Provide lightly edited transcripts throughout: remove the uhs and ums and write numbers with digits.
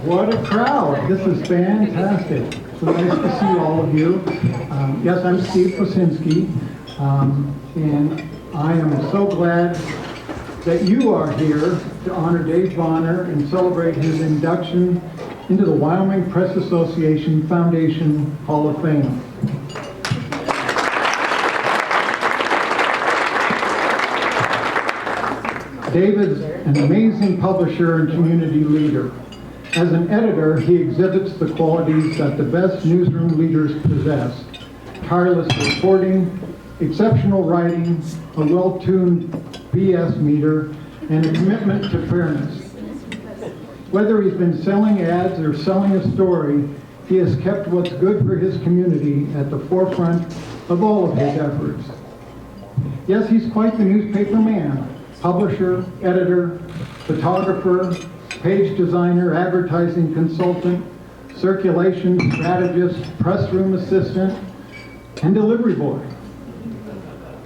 What a crowd. This is fantastic. So nice to see all of you. Yes, I'm Steve Kosinski, and I am so glad that you are here to honor Dave Bonner and celebrate his induction into the Wyoming Press Association Foundation Hall of Fame. Dave is an amazing publisher and community leader. As an editor, he exhibits the qualities that the best newsroom leaders possess: tireless reporting, exceptional writing, a well-tuned BS meter, and a commitment to fairness. Whether he's been selling ads or selling a story, he has kept what's good for his community at the forefront of all of his efforts. Yes, he's quite the newspaper man: publisher, editor, photographer, page designer, advertising consultant, circulation strategist, press room assistant, and delivery boy.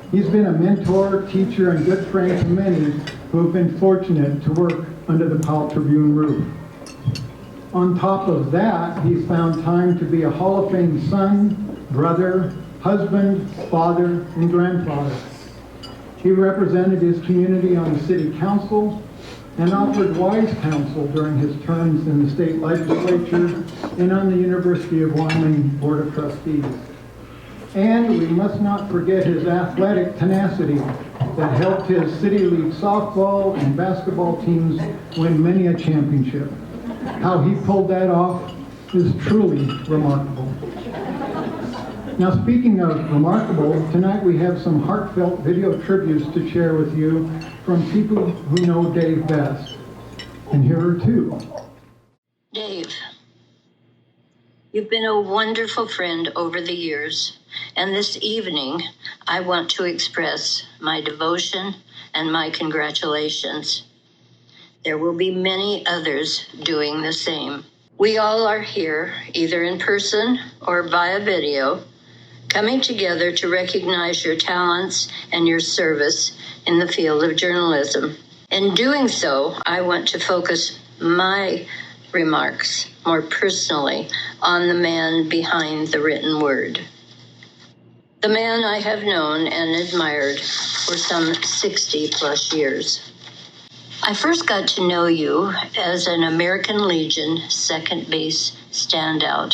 He's been a mentor, teacher, and good friend to many who have been fortunate to work under the Powell Tribune roof. On top of that, he's found time to be a Hall of Fame son, brother, husband, father, and grandfather. He represented his community on the city council and offered wise counsel during his terms in the state legislature and on the University of Wyoming Board of Trustees. And we must not forget his athletic tenacity that helped his city league softball and basketball teams win many a championship. How he pulled that off is truly remarkable. Now, speaking of remarkable, tonight we have some heartfelt video tributes to share with you from people who know Dave best. And here are two. Dave, you've been a wonderful friend over the years, and this evening I want to express my devotion and my congratulations. There will be many others doing the same. We all are here, either in person or via video, coming together to recognize your talents and your service in the field of journalism. In doing so, I want to focus my remarks more personally on the man behind the written word. The man I have known and admired for some 60 plus years. I first got to know you as an American Legion second base standout.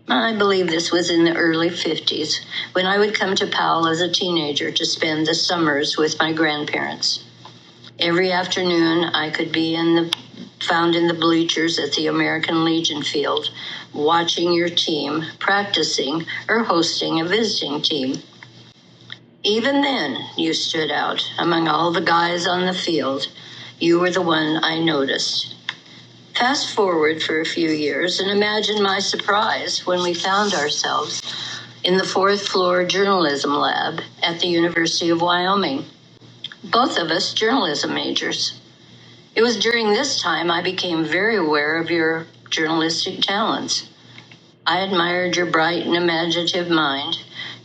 I believe this was in the early 50s, when I would come to Powell as a teenager to spend the summers with my grandparents. Every afternoon, I could be found in the bleachers at the American Legion field, watching your team, practicing, or hosting a visiting team. Even then, you stood out among all the guys on the field. You were the one I noticed. Fast forward for a few years and imagine my surprise when we found ourselves in the fourth floor journalism lab at the University of Wyoming. Both of us journalism majors. It was during this time I became very aware of your journalistic talents. I admired your bright and imaginative mind,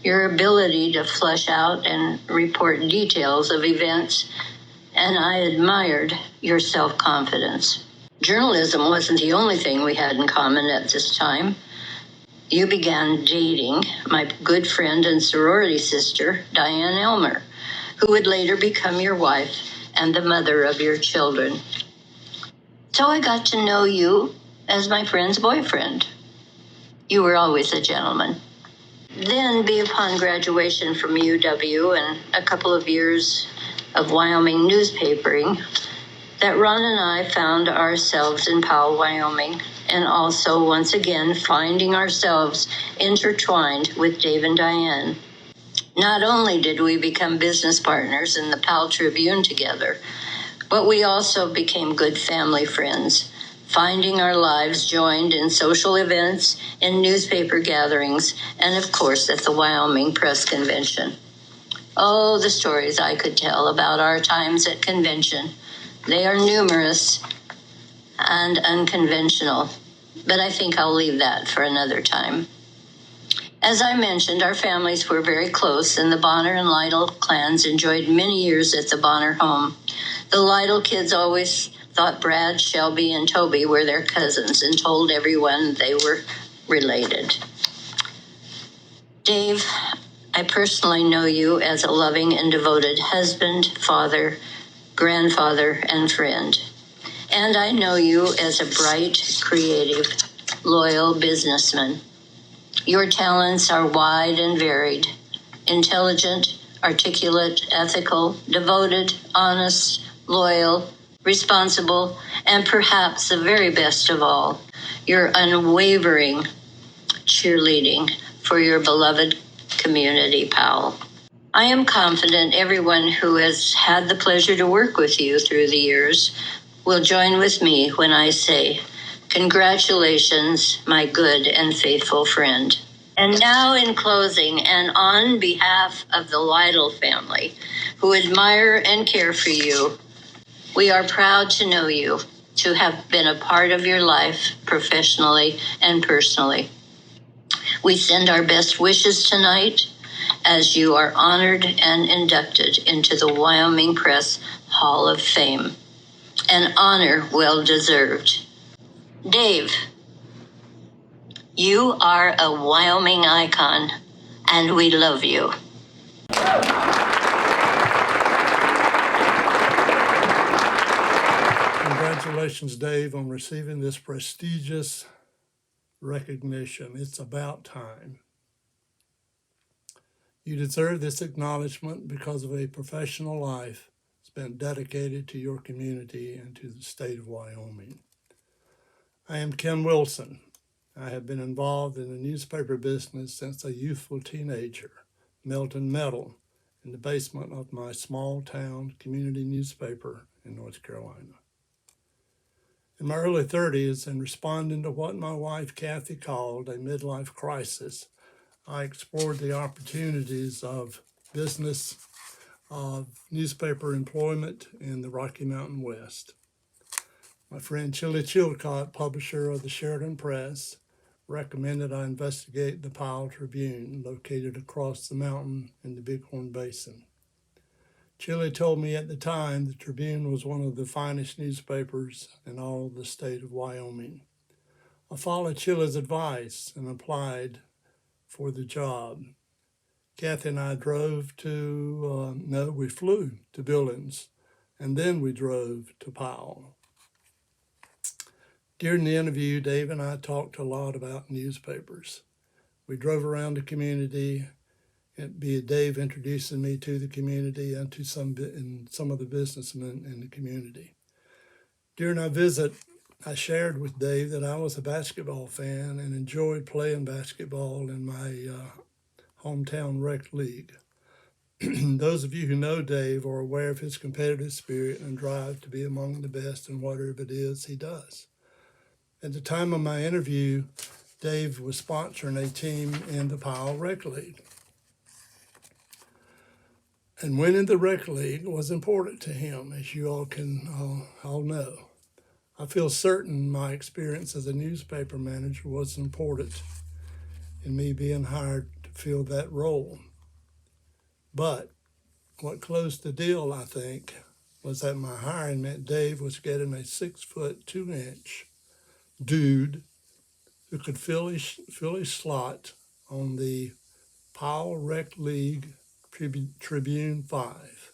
your ability to flesh out and report details of events, and I admired your self-confidence. Journalism wasn't the only thing we had in common at this time. You began dating my good friend and sorority sister, Diane Elmer, who would later become your wife and the mother of your children. So I got to know you as my friend's boyfriend. You were always a gentleman. Then, upon graduation from UW and a couple of years of Wyoming newspapering, that Ron and I found ourselves in Powell, Wyoming, and also once again finding ourselves intertwined with Dave and Diane. Not only did we become business partners in the Powell Tribune together, but we also became good family friends, finding our lives joined in social events, in newspaper gatherings, and of course at the Wyoming Press Convention. Oh, the stories I could tell about our times at convention. They are numerous and unconventional, but I think I'll leave that for another time. As I mentioned, our families were very close, and the Bonner and Lytle clans enjoyed many years at the Bonner home. The Lytle kids always thought Brad, Shelby, and Toby were their cousins and told everyone they were related. Dave, I personally know you as a loving and devoted husband, father, grandfather, and friend. And I know you as a bright, creative, loyal businessman. Your talents are wide and varied, intelligent, articulate, ethical, devoted, honest, loyal, responsible, and perhaps the very best of all, your unwavering cheerleading for your beloved community, Powell. I am confident everyone who has had the pleasure to work with you through the years will join with me when I say, congratulations, my good and faithful friend. And now in closing, and on behalf of the Lytle family, who admire and care for you, we are proud to know you, to have been a part of your life professionally and personally. We send our best wishes tonight as you are honored and inducted into the Wyoming Press Hall of Fame, an honor well deserved. Dave, you are a Wyoming icon, and we love you. Congratulations, Dave, on receiving this prestigious recognition. It's about time. You deserve this acknowledgement because of a professional life spent dedicated to your community and to the state of Wyoming. I am Ken Wilson. I have been involved in the newspaper business since a youthful teenager, melting metal in the basement of my small town community newspaper in North Carolina. In my early 30s, and responding to what my wife Kathy called a midlife crisis, I explored the opportunities of business, of newspaper employment in the Rocky Mountain West. My friend Chili Chilcott, publisher of the Sheridan Press, recommended I investigate the Powell Tribune, located across the mountain in the Bighorn Basin. Chili told me at the time the Tribune was one of the finest newspapers in all the state of Wyoming. I followed Chili's advice and applied for the job. Kathy and I drove to, we flew to Billings, and then we drove to Powell. During the interview, Dave and I talked a lot about newspapers. We drove around the community, be Dave introducing me to the community and to some of the businessmen in the community. During our visit, I shared with Dave that I was a basketball fan and enjoyed playing basketball in my hometown rec league. Those of you who know Dave are aware of his competitive spirit and drive to be among the best in whatever it is he does. At the time of my interview, Dave was sponsoring a team in the Powell Rec League. And winning the rec league was important to him, as you all can all know. I feel certain my experience as a newspaper manager was important in me being hired to fill that role. But what closed the deal, I think, was that my hiring meant Dave was getting a 6'2" dude who could fill his slot on the Powell Rec League Tribune 5.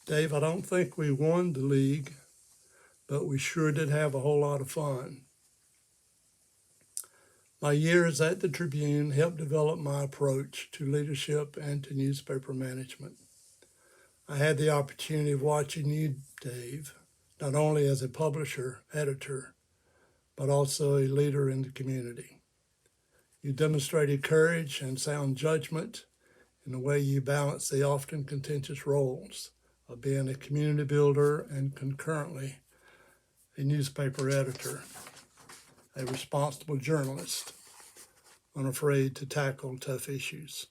Dave, I don't think we won the league, but we sure did have a whole lot of fun. My years at the Tribune helped develop my approach to leadership and to newspaper management. I had the opportunity of watching you, Dave, not only as a publisher, editor, but also a leader in the community. You demonstrated courage and sound judgment in the way you balance the often contentious roles of being a community builder and concurrently a newspaper editor, a responsible journalist, unafraid to tackle tough issues.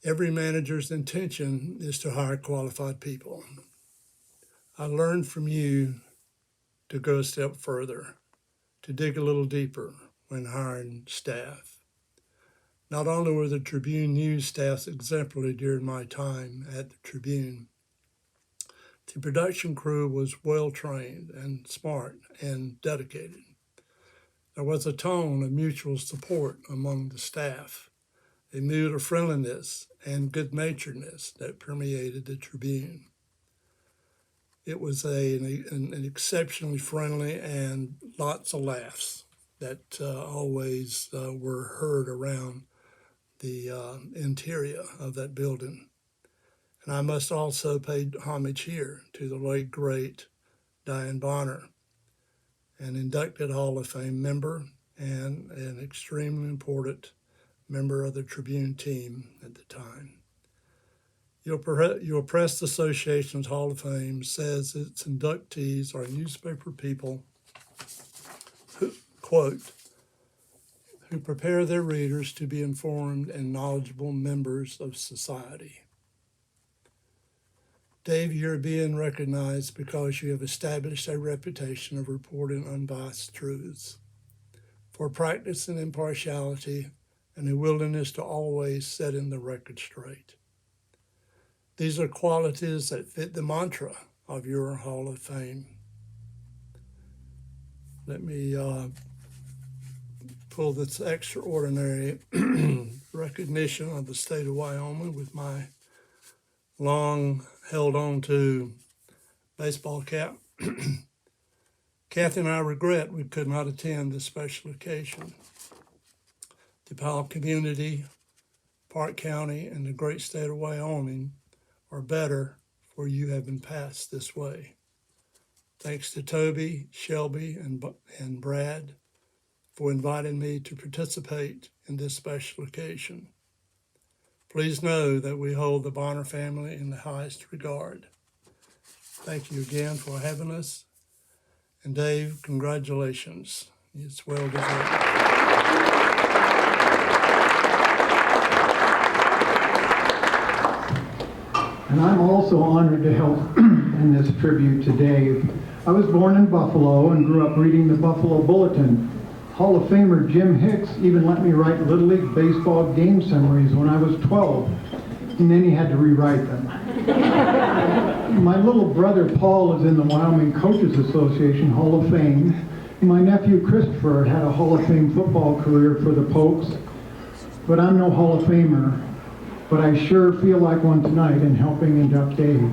Every manager's intention is to hire qualified people. I learned from you to go a step further, to dig a little deeper when hiring staff. Not only were the Tribune news staffs exemplary during my time at the Tribune, The production crew was well-trained and smart and dedicated. There was a tone of mutual support among the staff, a mood of friendliness and good-naturedness that permeated the Tribune. It was an exceptionally friendly and lots of laughs that always were heard around the interior of that building. And I must also pay homage here to the late, great Diane Bonner, an inducted Hall of Fame member and an extremely important member of the Tribune team at the time. Your Press Association's Hall of Fame says its inductees are newspaper people who, quote, who prepare their readers to be informed and knowledgeable members of society. Dave, you're being recognized because you have established a reputation of reporting unbiased truths, for practicing impartiality, and a willingness to always setting the record straight. These are qualities that fit the mantra of your Hall of Fame. Let me pull this extraordinary recognition of the state of Wyoming with my long held on to baseball cap. Kathy and I regret we could not attend this special occasion. The Powell community, Park County, and the great state of Wyoming are better for you have been passed this way. Thanks to Toby, Shelby, and Brad for inviting me to participate in this special occasion. Please know that we hold the Bonner family in the highest regard. Thank you again for having us. And Dave, congratulations. It's well deserved. And I'm also honored to help in this tribute to Dave. I was born in Buffalo and grew up reading the Buffalo Bulletin. Hall of Famer Jim Hicks even let me write Little League baseball game summaries when I was 12, and then he had to rewrite them. My little brother Paul is in the Wyoming Coaches Association Hall of Fame. My nephew Christopher had a Hall of Fame football career for the Pokes, but I'm no Hall of Famer. But I sure feel like one tonight in helping induct Dave.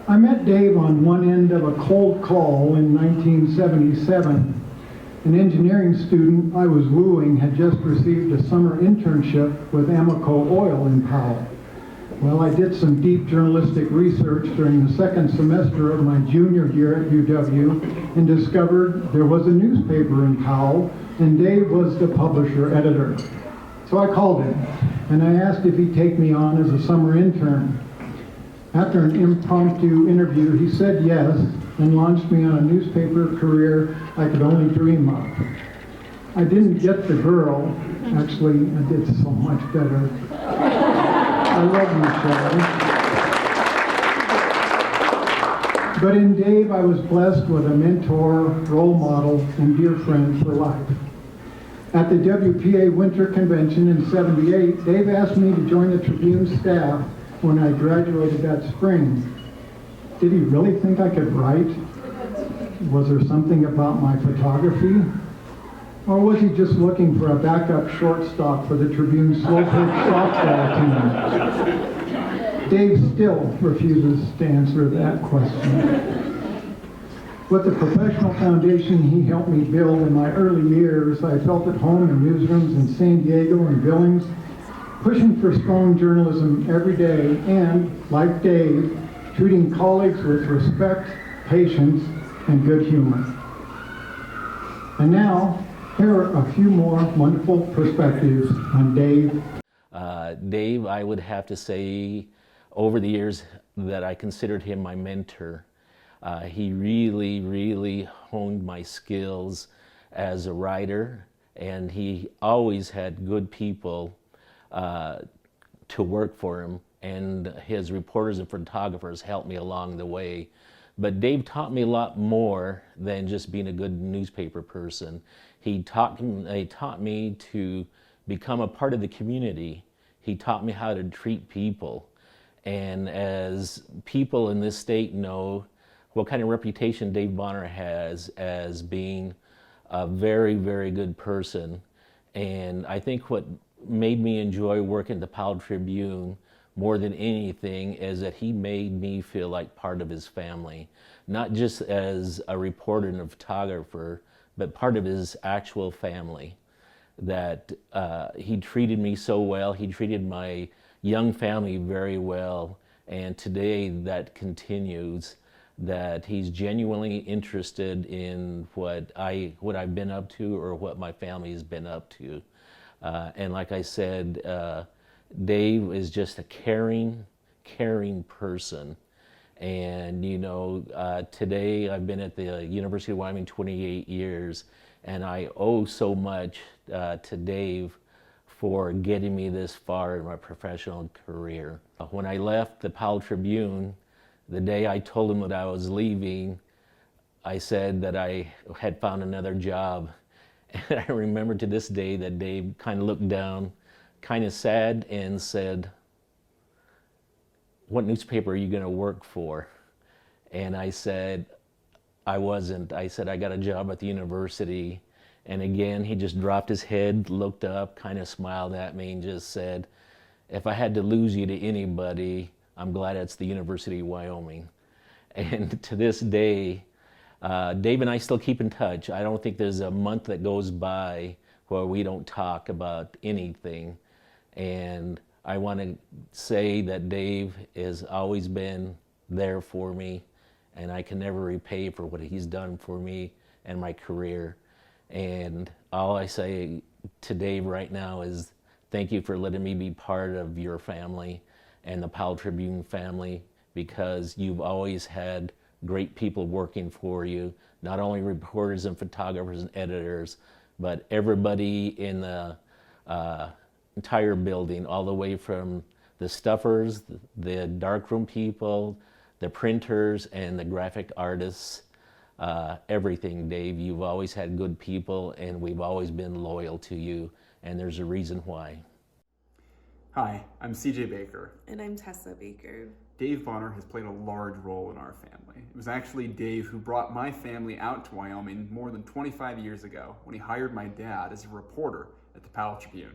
I met Dave on one end of a cold call in 1977. An engineering student I was wooing had just received a summer internship with Amoco Oil in Powell. Well, I did some deep journalistic research during the second semester of my junior year at UW and discovered there was a newspaper in Powell, and Dave was the publisher-editor. So I called him, and I asked if he'd take me on as a summer intern. After an impromptu interview, he said yes, and launched me on a newspaper career I could only dream of. I didn't get the girl. Actually, I did so much better. I love you, Shelley. But in Dave, I was blessed with a mentor, role model, and dear friend for life. At the WPA Winter Convention in '78, Dave asked me to join the Tribune staff when I graduated that spring. Did he really think I could write? Was there something about my photography? Or was he just looking for a backup shortstop for the Tribune slow pitch softball team? Dave still refuses to answer that question. With the professional foundation he helped me build in my early years, I felt at home in newsrooms in San Diego and Billings, pushing for strong journalism every day and, like Dave, treating colleagues with respect, patience, and good humor. And now, here are a few more wonderful perspectives on Dave. Dave, I would have to say, over the years that I considered him my mentor. He really honed my skills as a writer, and he always had good people to work for him, and his reporters and photographers helped me along the way. But Dave taught me a lot more than just being a good newspaper person. He taught me to become a part of the community. He taught me how to treat people. And as people in this state know what kind of reputation Dave Bonner has as being a very, very good person. And I think what made me enjoy working at the Powell Tribune more than anything is that he made me feel like part of his family, not just as a reporter and a photographer, but part of his actual family. That he treated me so well, he treated my young family very well, and today that continues, that he's genuinely interested in what I've been up to or what my family has been up to. And like I said, Dave is just a caring person. And today I've been at the University of Wyoming 28 years, and I owe so much to Dave for getting me this far in my professional career. When I left the Powell Tribune, the day I told him that I was leaving, I said that I had found another job. And I remember to this day that Dave kind of looked down, kind of sad, and said, "What newspaper are you going to work for?" And I said, I wasn't. I said, "I got a job at the university." And again, he just dropped his head, looked up, kind of smiled at me, and just said, "If I had to lose you to anybody, I'm glad it's the University of Wyoming." And to this day, Dave and I still keep in touch. I don't think there's a month that goes by where we don't talk about anything. And I want to say that Dave has always been there for me, and I can never repay for what he's done for me and my career. And all I say to Dave right now is thank you for letting me be part of your family and the Powell Tribune family, because you've always had great people working for you, not only reporters and photographers and editors, but everybody in the entire building, all the way from the stuffers, the darkroom people, the printers, and the graphic artists. Everything, Dave. You've always had good people, and we've always been loyal to you, and there's a reason why. Hi, I'm CJ Baker. And I'm Tessa Baker. Dave Bonner has played a large role in our family. It was actually Dave who brought my family out to Wyoming more than 25 years ago when he hired my dad as a reporter at the Powell Tribune.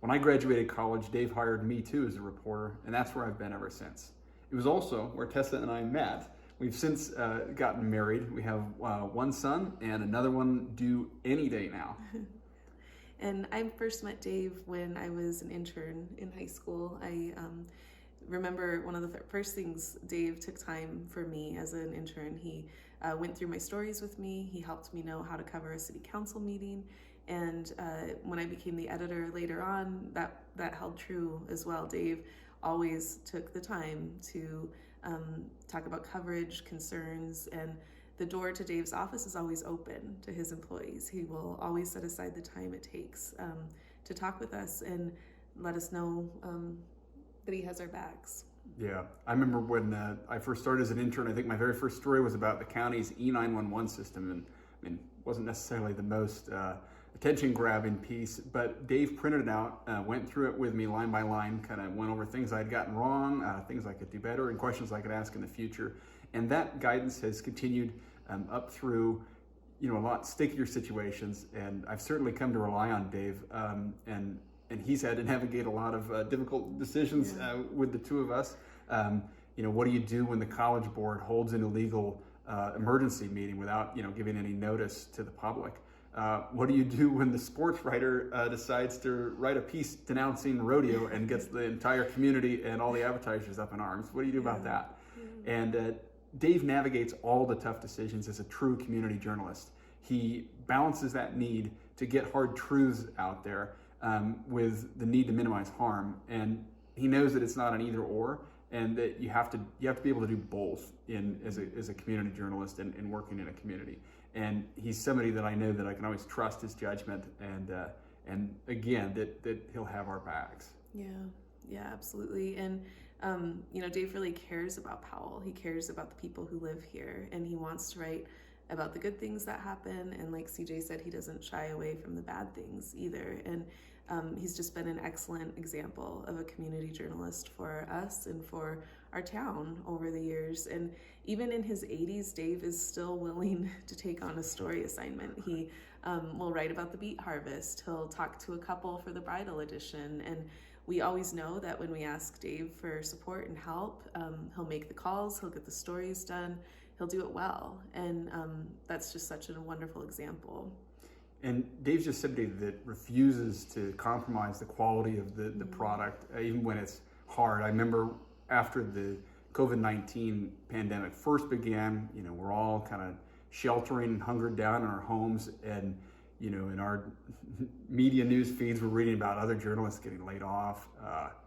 When I graduated college, Dave hired me too as a reporter, and that's where I've been ever since. It was also where Tessa and I met. We've since gotten married. We have one son and another one due any day now. And I first met Dave when I was an intern in high school. I remember one of the first things Dave took time for me as an intern. He went through my stories with me. He helped me know how to cover a city council meeting. And when I became the editor later on, that held true as well. Dave always took the time to talk about coverage, concerns, and the door to Dave's office is always open to his employees. He will always set aside the time it takes to talk with us and let us know that he has our backs. Yeah, I remember when I first started as an intern, I think my very first story was about the county's E911 system, and I mean, it wasn't necessarily the most attention-grabbing piece, but Dave printed it out, went through it with me line by line, kind of went over things I'd gotten wrong, things I could do better, and questions I could ask in the future. And that guidance has continued up through, a lot stickier situations, and I've certainly come to rely on Dave, and he's had to navigate a lot of difficult decisions with the two of us. What do you do when the college board holds an illegal emergency meeting without, giving any notice to the public? What do you do when the sports writer decides to write a piece denouncing rodeo and gets the entire community and all the advertisers up in arms? What do you do about that? And Dave navigates all the tough decisions as a true community journalist. He balances that need to get hard truths out there with the need to minimize harm, and he knows that it's not an either or, and that you have to be able to do both as a community journalist and working in a community. And he's somebody that I know that I can always trust his judgment, and again that he'll have our backs. Yeah, absolutely. And Dave really cares about Powell. He cares about the people who live here, and he wants to write about the good things that happen. And like CJ said, he doesn't shy away from the bad things either. And he's just been an excellent example of a community journalist for us and for our town over the years. And even in his 80s, Dave is still willing to take on a story assignment. He will write about the beet harvest. He'll talk to a couple for the bridal edition. And we always know that when we ask Dave for support and help, he'll make the calls, he'll get the stories done, he'll do it well. And that's just such a wonderful example. And Dave's just somebody that refuses to compromise the quality of the product, even when it's hard. I remember after the COVID-19 pandemic first began, we're all kind of sheltering and hungered down in our homes, and in our media news feeds, we're reading about other journalists getting laid off,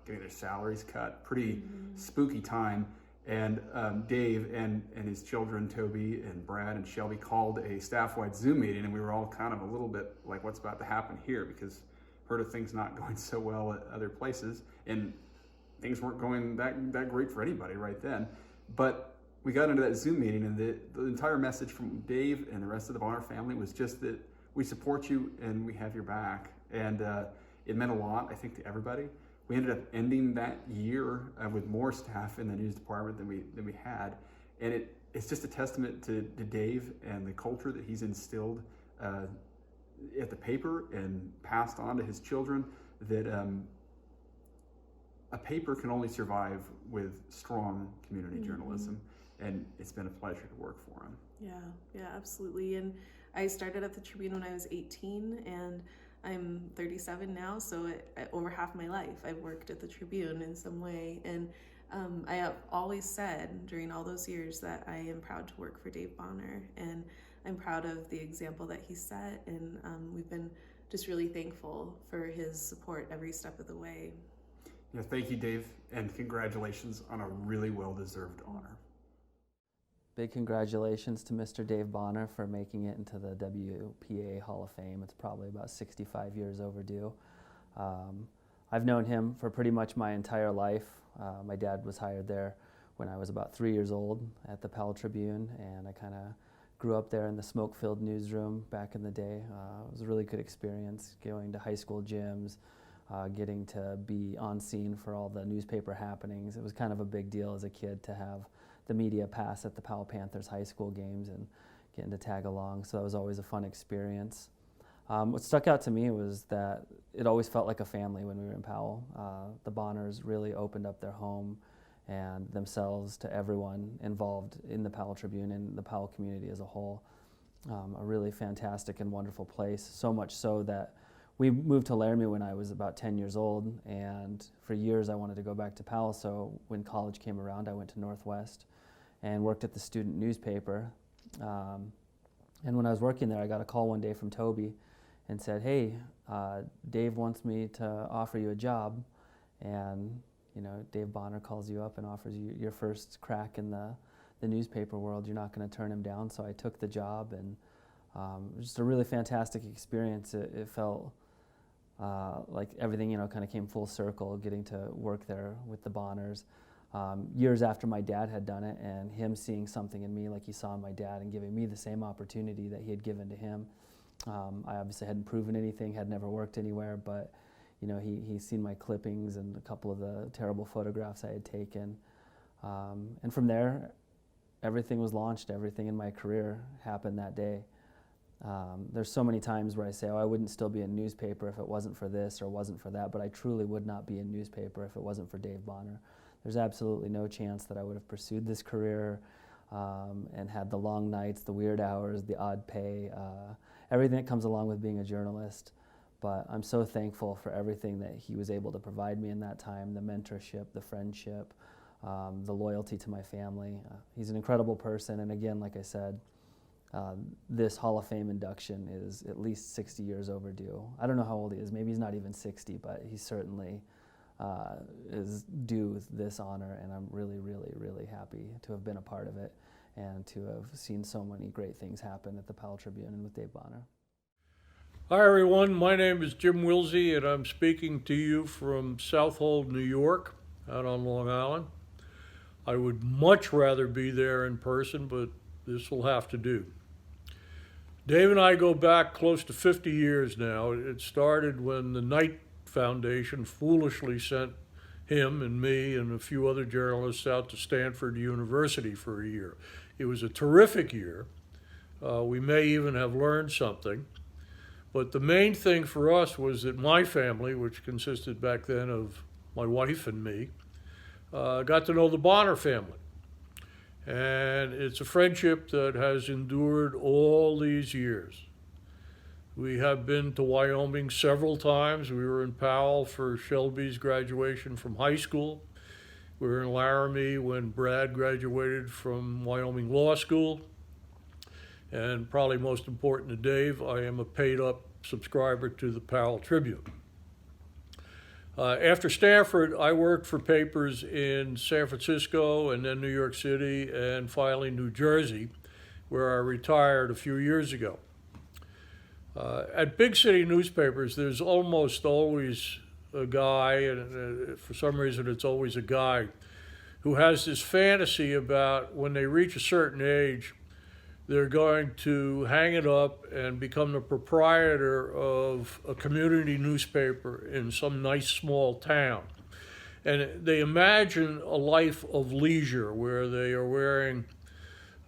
getting their salaries cut. Pretty spooky time. And Dave and his children, Toby and Brad and Shelby, called a staff-wide Zoom meeting, and we were all kind of a little bit like, what's about to happen here? Because heard of things not going so well at other places, and things weren't going that great for anybody right then. But we got into that Zoom meeting, and the entire message from Dave and the rest of the Bonner family was just that we support you and we have your back. And it meant a lot, I think, to everybody. We ended up ending that year with more staff in the news department than we had, and it's just a testament to Dave and the culture that he's instilled at the paper and passed on to his children, that a paper can only survive with strong community journalism, and it's been a pleasure to work for him. Yeah, absolutely. And I started at the Tribune when I was 18, and I'm 37 now, so over half my life I've worked at the Tribune in some way. And I have always said during all those years that I am proud to work for Dave Bonner, and I'm proud of the example that he set, and we've been just really thankful for his support every step of the way. Yeah, thank you, Dave, and congratulations on a really well-deserved honor. Big congratulations to Mr. Dave Bonner for making it into the WPA Hall of Fame. It's probably about 65 years overdue. I've known him for pretty much my entire life. My dad was hired there when I was about 3 years old at the Powell Tribune, and I kind of grew up there in the smoke-filled newsroom back in the day. It was a really good experience going to high school gyms, getting to be on scene for all the newspaper happenings. It was kind of a big deal as a kid to have the media pass at the Powell Panthers high school games and getting to tag along, so that was always a fun experience. What stuck out to me was that it always felt like a family when we were in Powell. The Bonners really opened up their home and themselves to everyone involved in the Powell Tribune and the Powell community as a whole. A really fantastic and wonderful place, so much so that we moved to Laramie when I was about 10 years old, and for years I wanted to go back to Powell, so when college came around I went to Northwest and worked at the student newspaper. And when I was working there, I got a call one day from Toby and said, hey, Dave wants me to offer you a job, and Dave Bonner calls you up and offers you your first crack in the newspaper world. You're not going to turn him down. So I took the job, and it was just a really fantastic experience. It felt like everything kind of came full circle, getting to work there with the Bonners. Years after my dad had done it, and him seeing something in me like he saw in my dad and giving me the same opportunity that he had given to him. I obviously hadn't proven anything, had never worked anywhere, but he's seen my clippings and a couple of the terrible photographs I had taken. And from there, everything was launched. Everything in my career happened that day. There's so many times where I say, I wouldn't still be in newspaper if it wasn't for this or wasn't for that, but I truly would not be in newspaper if it wasn't for Dave Bonner. There's absolutely no chance that I would have pursued this career and had the long nights, the weird hours, the odd pay, everything that comes along with being a journalist. But I'm so thankful for everything that he was able to provide me in that time, the mentorship, the friendship, the loyalty to my family. He's an incredible person, and again, like I said, this Hall of Fame induction is at least 60 years overdue. I don't know how old he is, maybe he's not even 60, but he certainly is due this honor, and I'm really, really, really happy to have been a part of it and to have seen so many great things happen at the Powell Tribune and with Dave Bonner. Hi everyone, my name is Jim Wilsey, and I'm speaking to you from Southold, New York, out on Long Island. I would much rather be there in person, but this will have to do. Dave and I go back close to 50 years now. It started when the night Foundation foolishly sent him and me and a few other journalists out to Stanford University for a year. It was a terrific year. We may even have learned something. But the main thing for us was that my family, which consisted back then of my wife and me, got to know the Bonner family. And it's a friendship that has endured all these years. We have been to Wyoming several times. We were in Powell for Shelby's graduation from high school. We were in Laramie when Brad graduated from Wyoming Law School. And probably most important to Dave, I am a paid-up subscriber to the Powell Tribune. After Stanford, I worked for papers in San Francisco and then New York City and finally New Jersey, where I retired a few years ago. At big city newspapers, there's almost always a guy, and for some reason it's always a guy, who has this fantasy about when they reach a certain age, they're going to hang it up and become the proprietor of a community newspaper in some nice small town. And they imagine a life of leisure where they are wearing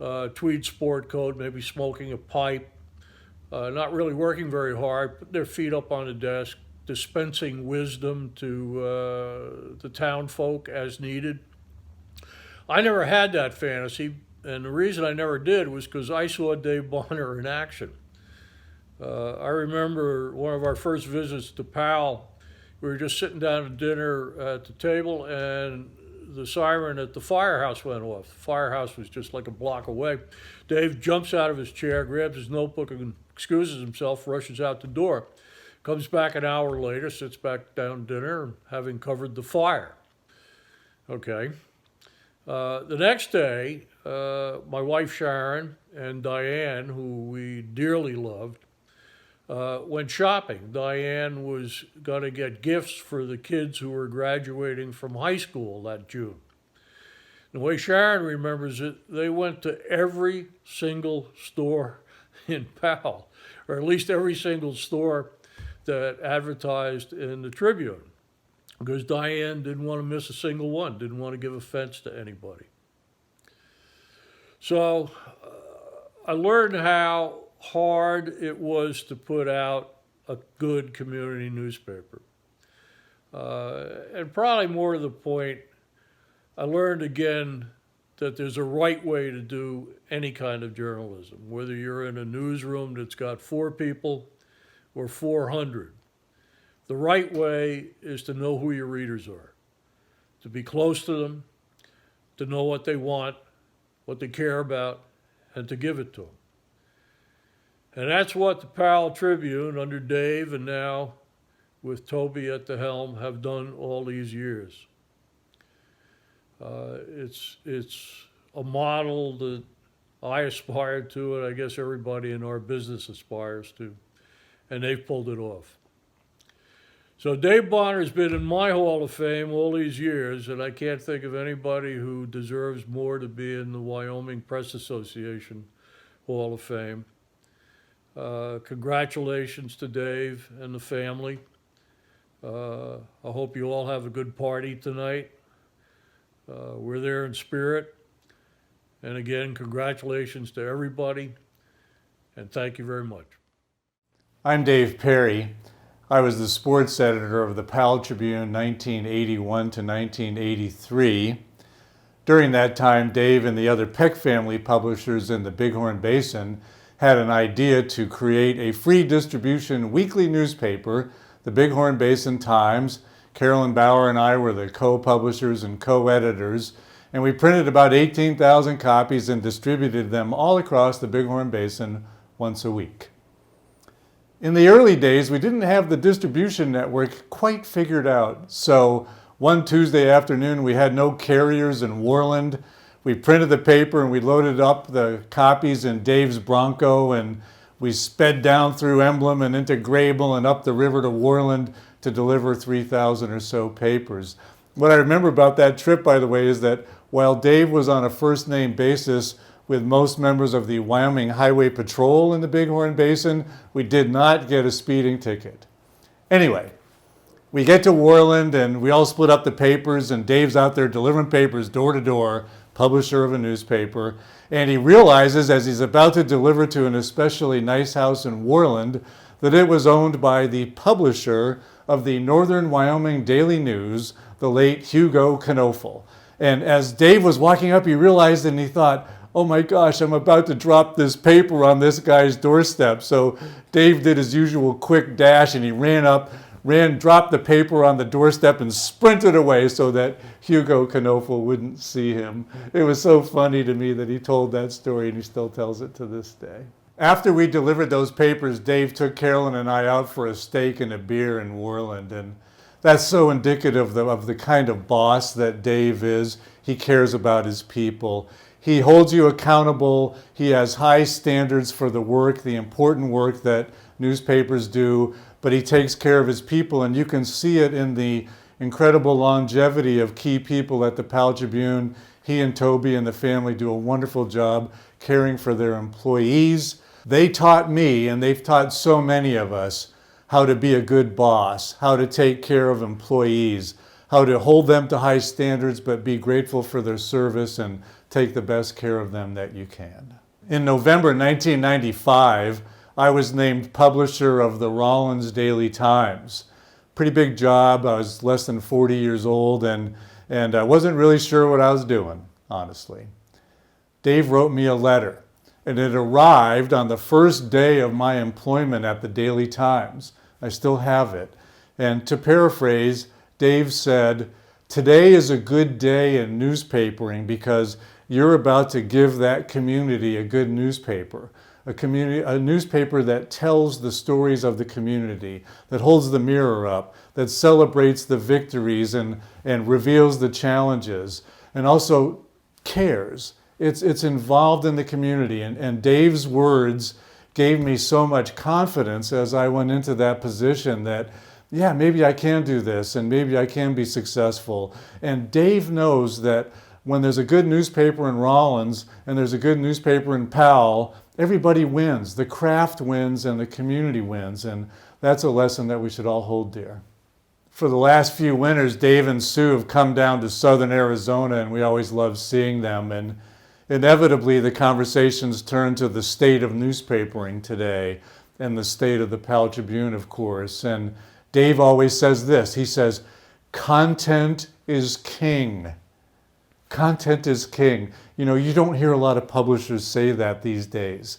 a tweed sport coat, maybe smoking a pipe, not really working very hard, put their feet up on the desk, dispensing wisdom to the town folk as needed. I never had that fantasy. And the reason I never did was because I saw Dave Bonner in action. I remember one of our first visits to Powell, we were just sitting down at dinner at the table and the siren at the firehouse went off. The firehouse was just like a block away. Dave jumps out of his chair, grabs his notebook and excuses himself, rushes out the door. Comes back an hour later, sits back down to dinner, having covered the fire. Okay. The next day, my wife Sharon and Diane, who we dearly loved, went shopping. Diane was going to get gifts for the kids who were graduating from high school that June. The way Sharon remembers it, they went to every single store in Powell, or at least every single store that advertised in the Tribune, because Diane didn't want to miss a single one, didn't want to give offense to anybody. So I learned how hard it was to put out a good community newspaper. And probably more to the point, I learned again that there's a right way to do any kind of journalism, whether you're in a newsroom that's got 4 people or 400. The right way is to know who your readers are, to be close to them, to know what they want, what they care about, and to give it to them. And that's what the Powell Tribune under Dave and now with Toby at the helm have done all these years. It's a model that I aspire to, and I guess everybody in our business aspires to, and they've pulled it off. So Dave Bonner's been in my Hall of Fame all these years, and I can't think of anybody who deserves more to be in the Wyoming Press Association Hall of Fame. Congratulations to Dave and the family. I hope you all have a good party tonight. We're there in spirit. And again, congratulations to everybody, and thank you very much. I'm Dave Perry. I was the sports editor of the Powell Tribune 1981 to 1983. During that time, Dave and the other Peck family publishers in the Bighorn Basin had an idea to create a free distribution weekly newspaper, the Bighorn Basin Times. Carolyn Bauer and I were the co-publishers and co-editors, and we printed about 18,000 copies and distributed them all across the Bighorn Basin once a week. In the early days, we didn't have the distribution network quite figured out. So one Tuesday afternoon, we had no carriers in Worland. We printed the paper and we loaded up the copies in Dave's Bronco, and we sped down through Emblem and into Grable and up the river to Worland to deliver 3,000 or so papers. What I remember about that trip, by the way, is that while Dave was on a first-name basis with most members of the Wyoming Highway Patrol in the Bighorn Basin, we did not get a speeding ticket. Anyway, We get to Worland and we all split up the papers, and Dave's out there delivering papers door to door, publisher of a newspaper. And he realizes as he's about to deliver to an especially nice house in Worland that it was owned by the publisher of the Northern Wyoming Daily News, the late Hugo Knofel. And as Dave was walking up, he realized and he thought, oh my gosh, I'm about to drop this paper on this guy's doorstep. So Dave did his usual quick dash and he dropped the paper on the doorstep and sprinted away so that Hugo Knofel wouldn't see him. It was so funny to me that he told that story, and he still tells it to this day. After we delivered those papers, Dave took Carolyn and I out for a steak and a beer in Worland, and that's so indicative of the kind of boss that Dave is. He cares about his people. He holds you accountable. He has high standards for the work, the important work that newspapers do, but he takes care of his people, and you can see it in the incredible longevity of key people at the Powell Tribune. He and Toby and the family do a wonderful job caring for their employees. They taught me, and they've taught so many of us, how to be a good boss, how to take care of employees, how to hold them to high standards but be grateful for their service and take the best care of them that you can. In November 1995, I was named publisher of the Rawlins Daily Times. Pretty big job. I was less than 40 years old and I wasn't really sure what I was doing, honestly. Dave wrote me a letter, and it arrived on the first day of my employment at the Daily Times. I still have it. And to paraphrase, Dave said, "Today is a good day in newspapering because you're about to give that community a good newspaper. A newspaper that tells the stories of the community, that holds the mirror up, that celebrates the victories and reveals the challenges, and also cares. It's involved in the community." And Dave's words gave me so much confidence as I went into that position that, yeah, maybe I can do this and maybe I can be successful. And Dave knows that when there's a good newspaper in Rawlins and there's a good newspaper in Powell, everybody wins. The craft wins and the community wins. And that's a lesson that we should all hold dear. For the last few winters, Dave and Sue have come down to southern Arizona, and we always love seeing them. And inevitably, the conversations turn to the state of newspapering today and the state of the Powell Tribune, of course. And Dave always says this. He says, "Content is king." Content is king. You know, you don't hear a lot of publishers say that these days.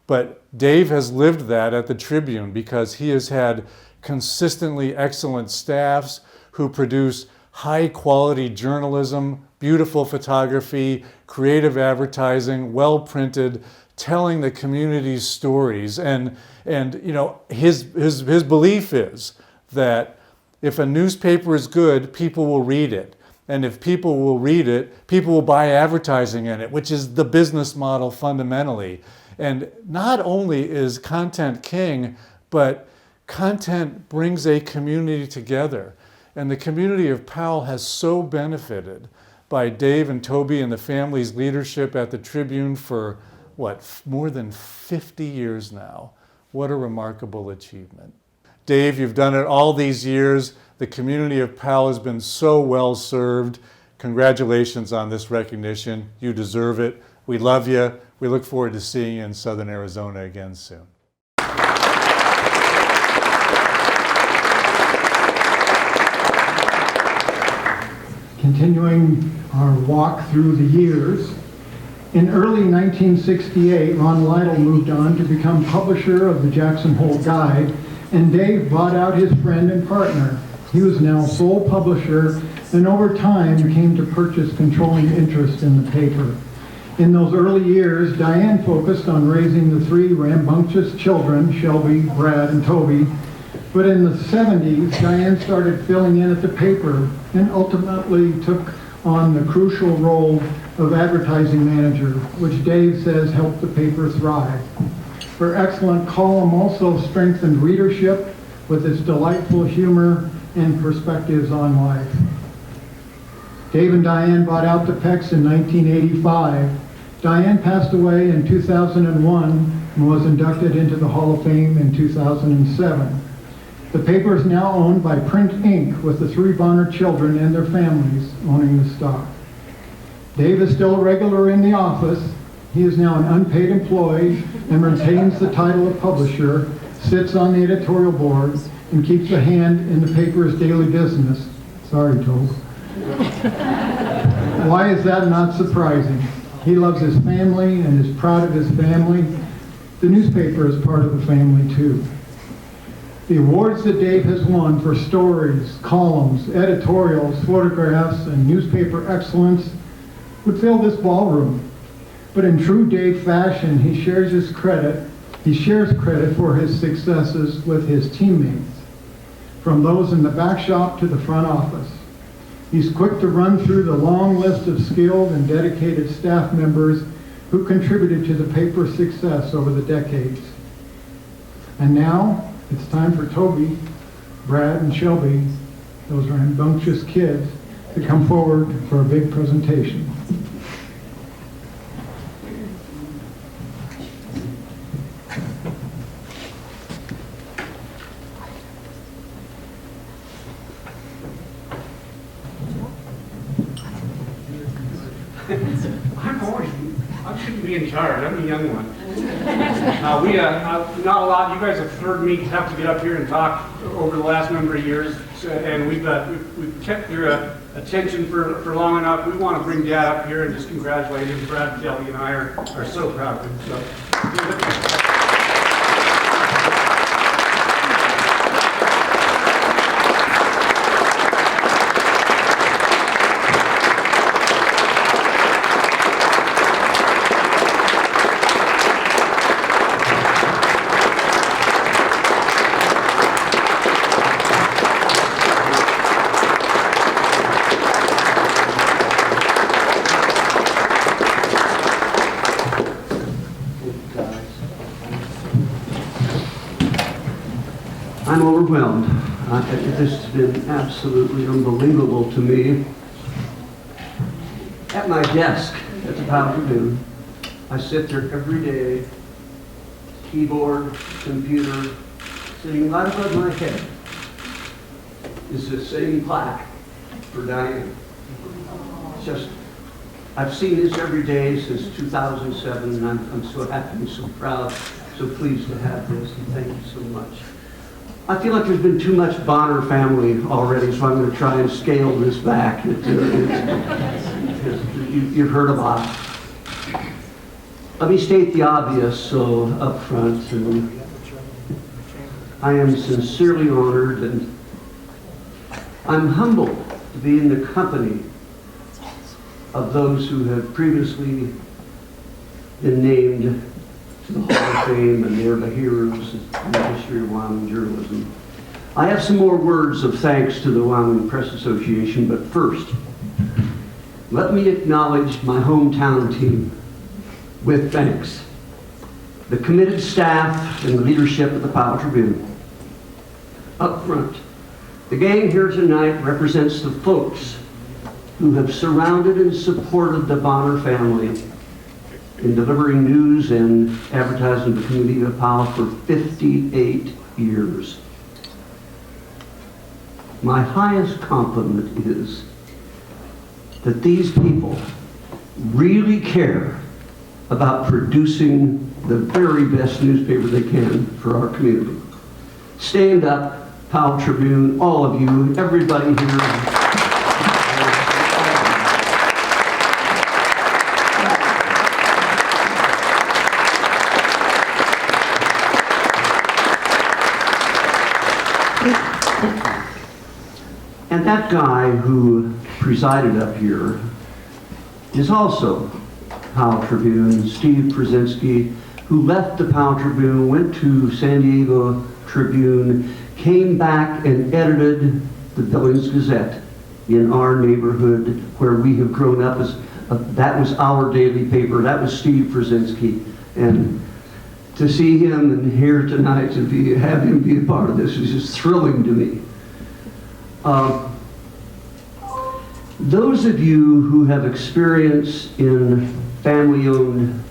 But Dave has lived that at the Tribune because he has had consistently excellent staffs who produce high quality journalism, beautiful photography, creative advertising, well printed, telling the community's stories. And you know, his belief is that if a newspaper is good, people will read it. And if people will read it, people will buy advertising in it, which is the business model fundamentally. And not only is content king, but content brings a community together. And the community of Powell has so benefited by Dave and Toby and the family's leadership at the Tribune for, more than 50 years now. What a remarkable achievement. Dave, you've done it all these years. The community of Powell has been so well served. Congratulations on this recognition. You deserve it. We love you. We look forward to seeing you in southern Arizona again soon. Continuing our walk through the years, in early 1968, Ron Lytle moved on to become publisher of the Jackson Hole Guide, and Dave bought out his friend and partner. He was now sole publisher, and over time came to purchase controlling interest in the paper. In those early years, Diane focused on raising the three rambunctious children, Shelby, Brad, and Toby. But in the 70s, Diane started filling in at the paper and ultimately took on the crucial role of advertising manager, which Dave says helped the paper thrive. Her excellent column also strengthened readership with its delightful humor and perspectives on life. Dave and Diane bought out the Pecks in 1985. Diane passed away in 2001 and was inducted into the Hall of Fame in 2007. The paper is now owned by Print Inc., with the 3 Bonner children and their families owning the stock. Dave is still a regular in the office. He is now an unpaid employee and retains the title of publisher, sits on the editorial board, and keeps a hand in the paper's daily business. Sorry, Tobe. Why is that not surprising? He loves his family and is proud of his family. The newspaper is part of the family too. The awards that Dave has won for stories, columns, editorials, photographs, and newspaper excellence would fill this ballroom. But in true Dave fashion, he shares credit for his successes with his teammates, from those in the back shop to the front office. He's quick to run through the long list of skilled and dedicated staff members who contributed to the paper's success over the decades. And now, it's time for Toby, Brad, and Shelby, those rambunctious kids, to come forward for a big presentation. I shouldn't be in charge. I'm the young one. Not a lot. You guys have heard me have to get up here and talk over the last number of years, and we've kept your attention for long enough. We want to bring Dad up here and just congratulate him. Brad, Kelly, and I are so proud of him. So. I'm overwhelmed. This has been absolutely unbelievable to me. At my desk at the Powell Tribune, I sit there every day, keyboard, computer, sitting right above my head is this same plaque for Diane. It's just, I've seen this every day since 2007, and I'm so happy and so proud, so pleased to have this, and thank you so much. I feel like there's been too much Bonner family already, so I'm going to try and scale this back. You've heard a lot. Let me state the obvious up front. And I am sincerely honored, and I'm humbled to be in the company of those who have previously been named to the Hall of Fame, and they're the heroes in the history of Wyoming journalism. I have some more words of thanks to the Wyoming Press Association, but first, let me acknowledge my hometown team with thanks. The committed staff and leadership of the Powell Tribune. Up front, the gang here tonight represents the folks who have surrounded and supported the Bonner family in delivering news and advertising to the community of Powell for 58 years. My highest compliment is that these people really care about producing the very best newspaper they can for our community. Stand up, Powell Tribune, all of you, everybody here. And that guy who presided up here is also Powell Tribune, Steve Przezinski, who left the Powell Tribune, went to San Diego Tribune, came back and edited the Billings Gazette in our neighborhood where we have grown up. That was our daily paper. That was Steve Przezinski. And to see him and here tonight, have him be a part of this is just thrilling to me. Those of you who have experience in family-owned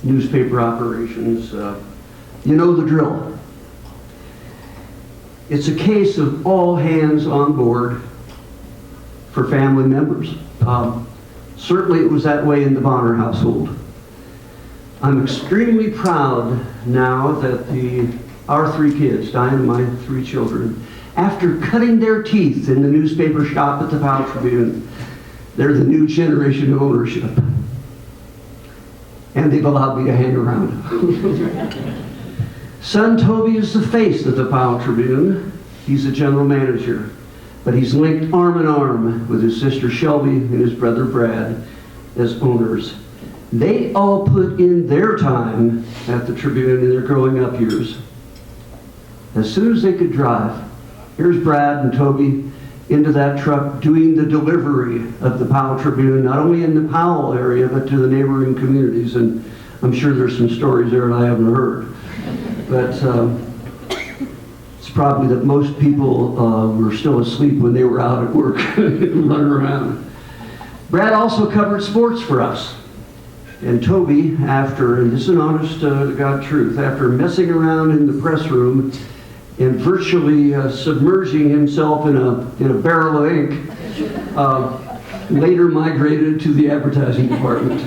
newspaper operations, you know the drill. It's a case of all hands on board for family members. Certainly it was that way in the Bonner household. I'm extremely proud now that our three kids, Diane and my three children, after cutting their teeth in the newspaper shop at the Powell Tribune, they're the new generation of ownership. And they've allowed me to hang around. Son Toby is the face of the Powell Tribune. He's the general manager. But he's linked arm in arm with his sister Shelby and his brother Brad as owners. They all put in their time at the Tribune in their growing up years. As soon as they could drive, here's Brad and Toby into that truck doing the delivery of the Powell Tribune, not only in the Powell area, but to the neighboring communities. And I'm sure there's some stories there that I haven't heard. But it's probably that most people were still asleep when they were out at work running around. Brad also covered sports for us. And Toby, and this is an honest to God truth, after messing around in the press room and virtually submerging himself in a barrel of ink, later migrated to the advertising department.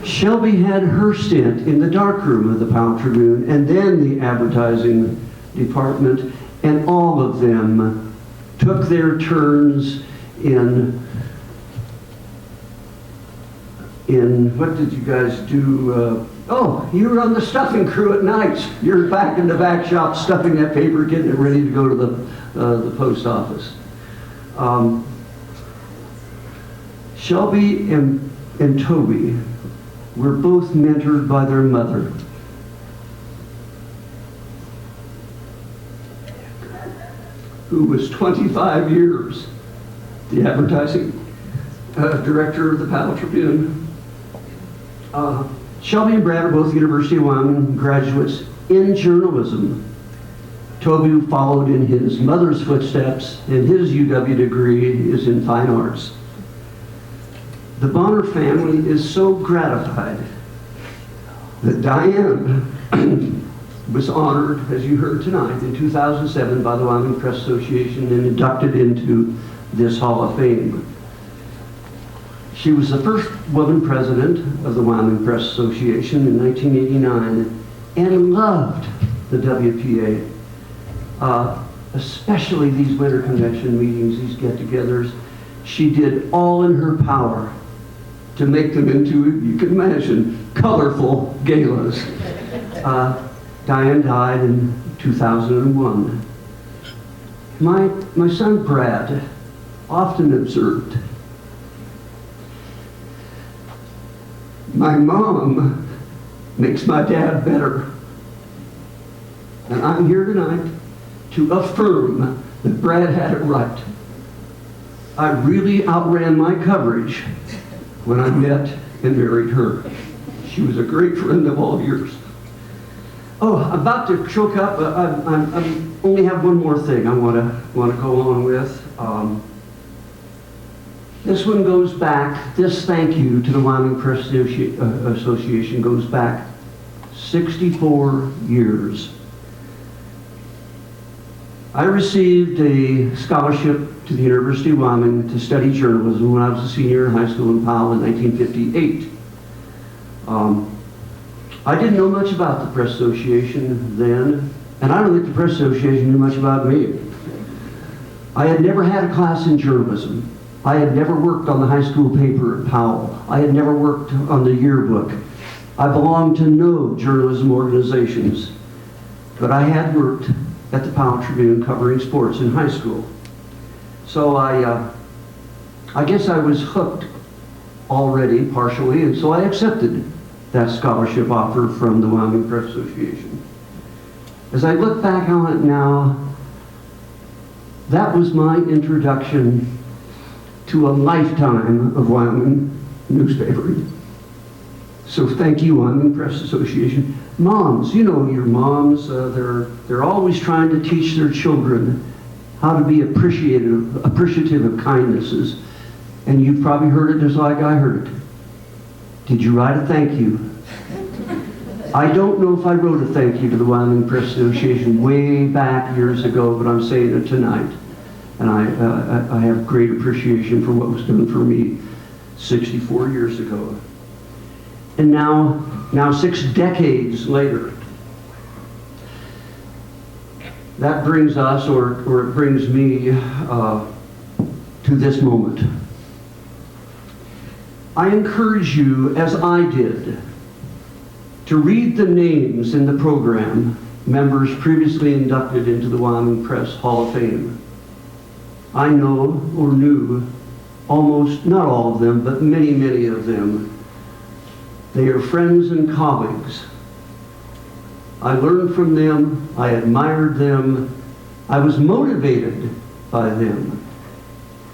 Shelby had her stint in the darkroom of the Powell Tribune and then the advertising department, and all of them took their turns in what did you guys do? You were on the stuffing crew at night. You're back in the back shop stuffing that paper, getting it ready to go to the post office. Shelby and Toby were both mentored by their mother. Who was 25 years the advertising director of the Powell Tribune. Shelby and Brad are both University of Wyoming graduates in journalism. Toby followed in his mother's footsteps, and his UW degree is in fine arts. The Bonner family is so gratified that Diane was honored, as you heard tonight, in 2007 by the Wyoming Press Association and inducted into this Hall of Fame. She was the first woman president of the Wyoming Press Association in 1989 and loved the WPA, especially these winter convention meetings, these get-togethers. She did all in her power to make them into, you can imagine, colorful galas. Diane died in 2001. My son Brad often observed, my mom makes my dad better. And I'm here tonight to affirm that Brad had it right. I really outran my coverage when I met and married her. She was a great friend of all yours. I'm about to choke up. I only have one more thing I want to go on with. This one goes back. This thank you to the Wyoming Press Association goes back 64 years. I received a scholarship to the University of Wyoming to study journalism when I was a senior in high school in Powell in 1958. I didn't know much about the Press Association then, and I don't think the Press Association knew much about me. I had never had a class in journalism. I had never worked on the high school paper at Powell. I had never worked on the yearbook. I belonged to no journalism organizations, but I had worked at the Powell Tribune covering sports in high school. So I guess I was hooked already, partially, and so I accepted that scholarship offer from the Wyoming Press Association. As I look back on it now, that was my introduction to a lifetime of Wyoming newspapering. So thank you, Wyoming Press Association. Moms, you know your moms, they're always trying to teach their children how to be appreciative of kindnesses. And you've probably heard it just like I heard it. Did you write a thank you? I don't know if I wrote a thank you to the Wyoming Press Association way back years ago, but I'm saying it tonight. And I have great appreciation for what was done for me 64 years ago. And now 6 decades later, that brings us, or it brings me to this moment. I encourage you, as I did, to read the names in the program, members previously inducted into the Wyoming Press Hall of Fame. I know or knew almost, not all of them, but many, many of them. They are friends and colleagues. I learned from them, I admired them, I was motivated by them.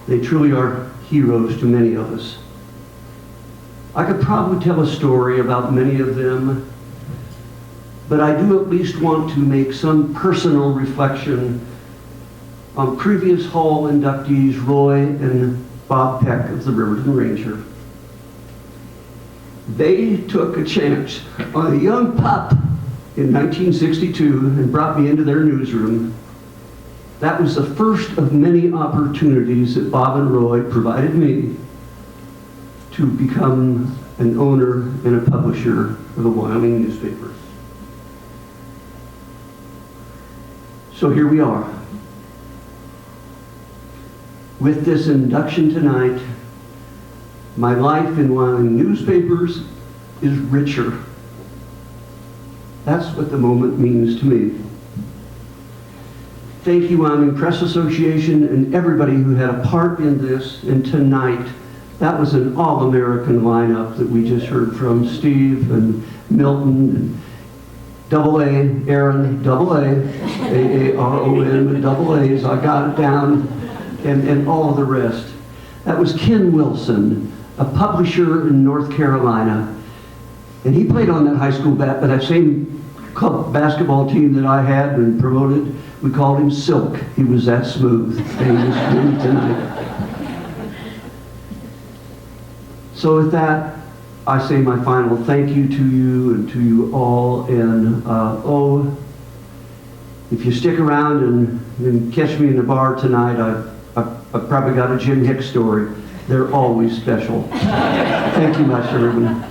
They truly are heroes to many of us. I could probably tell a story about many of them, but I do at least want to make some personal reflection on previous Hall inductees Roy and Bob Peck of the Riverton Ranger. They took a chance on a young pup in 1962 and brought me into their newsroom. That was the first of many opportunities that Bob and Roy provided me to become an owner and a publisher of the Wyoming newspaper. So here we are. With this induction tonight, my life in Wyoming newspapers is richer. That's what the moment means to me. Thank you, Wyoming Press Association, and everybody who had a part in this. And tonight, that was an all-American lineup that we just heard from. Steve and Milton and Double A, Aaron, Double A, A-A-R-O-N, with double A's. I got it down, and all of the rest. That was Ken Wilson, a publisher in North Carolina. And he played on that high school that same club basketball team that I had and promoted. We called him Silk. He was that smooth. And he was smooth tonight. So with that, I say my final thank you to you and to you all. And if you stick around and catch me in the bar tonight, I've probably got a Jim Hicks story. They're always special. Thank you much, everyone.